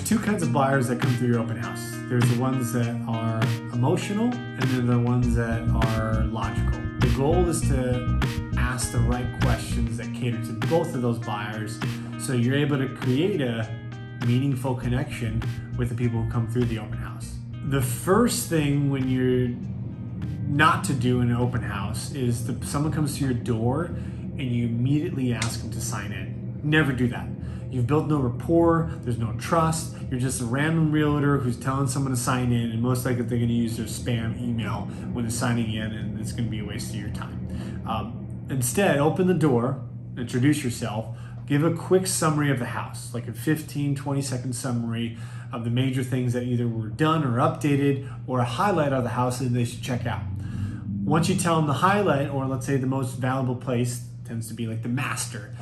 two kinds of buyers that come through your open house. There's the ones that are emotional, and then the ones that are logical. The goal is to ask the right questions that cater to both of those buyers, so you're able to create a meaningful connection with the people who come through the open house. The first thing when you're not to do in an open house is someone comes to your door and you immediately ask them to sign in. Never do that. You've built no rapport, there's no trust, you're just a random realtor who's telling someone to sign in, and most likely they're going to use their spam email when they're signing in, and it's going to be a waste of your time. Instead, open the door, introduce yourself, give a quick summary of the house, like a 15-20 second summary of the major things that either were done or updated, or a highlight of the house that they should check out. Once you tell them the highlight, or let's say the most valuable place, tends to be like the master,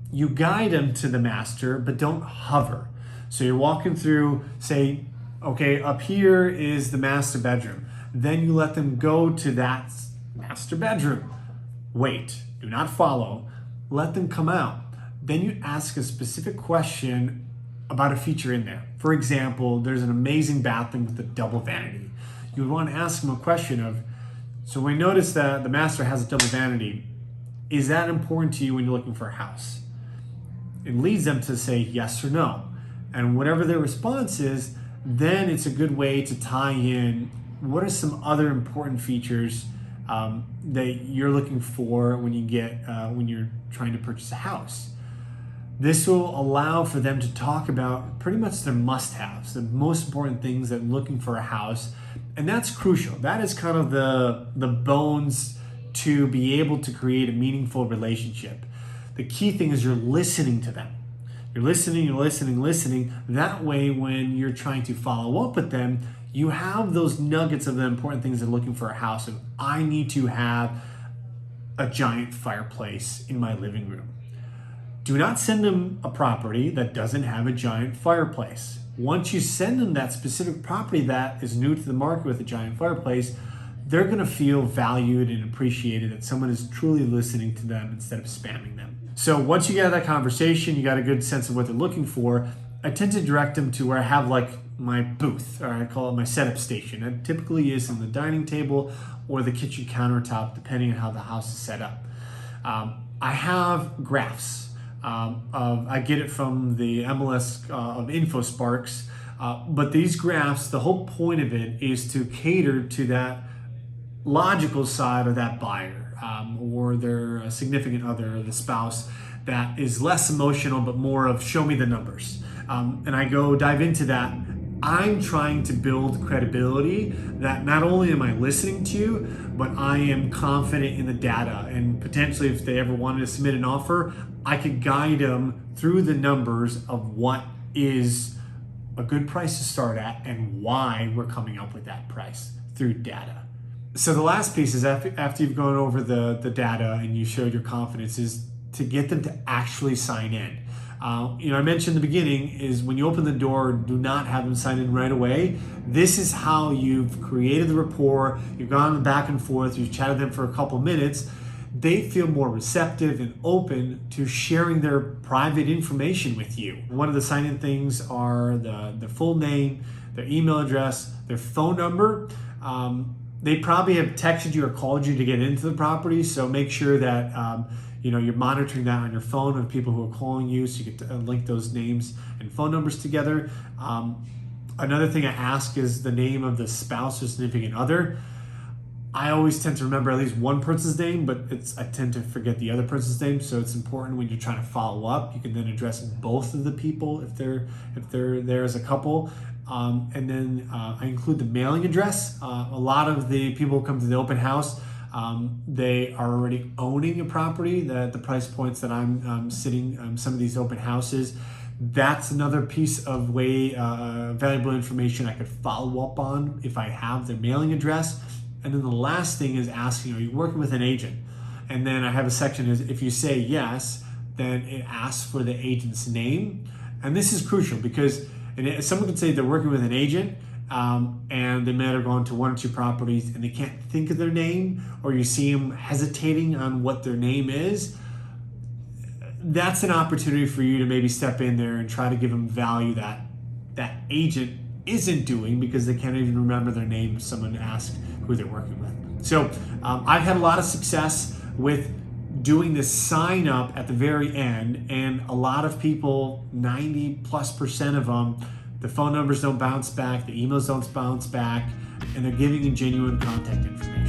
you guide them to the master, but don't hover. So you're walking through, say, okay, up here is the master bedroom. Then you let them go to that master bedroom. Wait, do not follow, let them come out. Then you ask a specific question about a feature in there. For example, there's an amazing bathroom with a double vanity. You would want to ask them a question of, so we noticed that the master has a double vanity. Is that important to you when you're looking for a house? It leads them to say yes or no. And whatever their response is, then it's a good way to tie in what are some other important features that you're looking for when you're trying to purchase a house. This will allow for them to talk about pretty much their must-haves, the most important things that looking for a house. And that's crucial. That is kind of the bones to be able to create a meaningful relationship. The key thing is you're listening to them. You're listening. That way, when you're trying to follow up with them, you have those nuggets of the important things they're looking for a house. And I need to have a giant fireplace in my living room. Do not send them a property that doesn't have a giant fireplace. Once you send them that specific property that is new to the market with a giant fireplace, they're going to feel valued and appreciated, that someone is truly listening to them instead of spamming them. So once you get that conversation, you got a good sense of what they're looking for, I tend to direct them to where I have like my booth, or I call it my setup station. It typically is in the dining table or the kitchen countertop, depending on how the house is set up. I have graphs. I get it from the MLS of InfoSparks, but these graphs, the whole point of it is to cater to that logical side of that buyer, or their significant other, or the spouse, that is less emotional but more of show me the numbers. And I go dive into that. I'm trying to build credibility that not only am I listening to you, but I am confident in the data, and potentially if they ever wanted to submit an offer, I could guide them through the numbers of what is a good price to start at and why we're coming up with that price through data. So the last piece is after you've gone over the data and you showed your confidence, is to get them to actually sign in. I mentioned in the beginning is when you open the door, do not have them sign in right away. This is how you've created the rapport. You've gone back and forth. You've chatted them for a couple minutes. They feel more receptive and open to sharing their private information with you. One of the sign-in things are the full name, their email address, their phone number. They probably have texted you or called you to get into the property, so make sure that you're monitoring that on your phone of people who are calling you, so you can link those names and phone numbers together. Another thing I ask is the name of the spouse or significant other. I always tend to remember at least one person's name, but I tend to forget the other person's name. So it's important when you're trying to follow up, you can then address both of the people if they're there as a couple. And then I include the mailing address. A lot of the people who come to the open house, they are already owning a property. The price points that I'm sitting some of these open houses, that's another piece of valuable information I could follow up on if I have their mailing address. And then the last thing is asking, are you working with an agent? And then I have a section is if you say yes, then it asks for the agent's name. And this is crucial because someone could say they're working with an agent and they might have gone to one or two properties and they can't think of their name, or you see them hesitating on what their name is. That's an opportunity for you to maybe step in there and try to give them value that that agent isn't doing because they can't even remember their name if someone asks who they're working with. So I've had a lot of success with doing this sign up at the very end, and a lot of people, 90+% of them, the phone numbers don't bounce back, the emails don't bounce back, and they're giving you genuine contact information.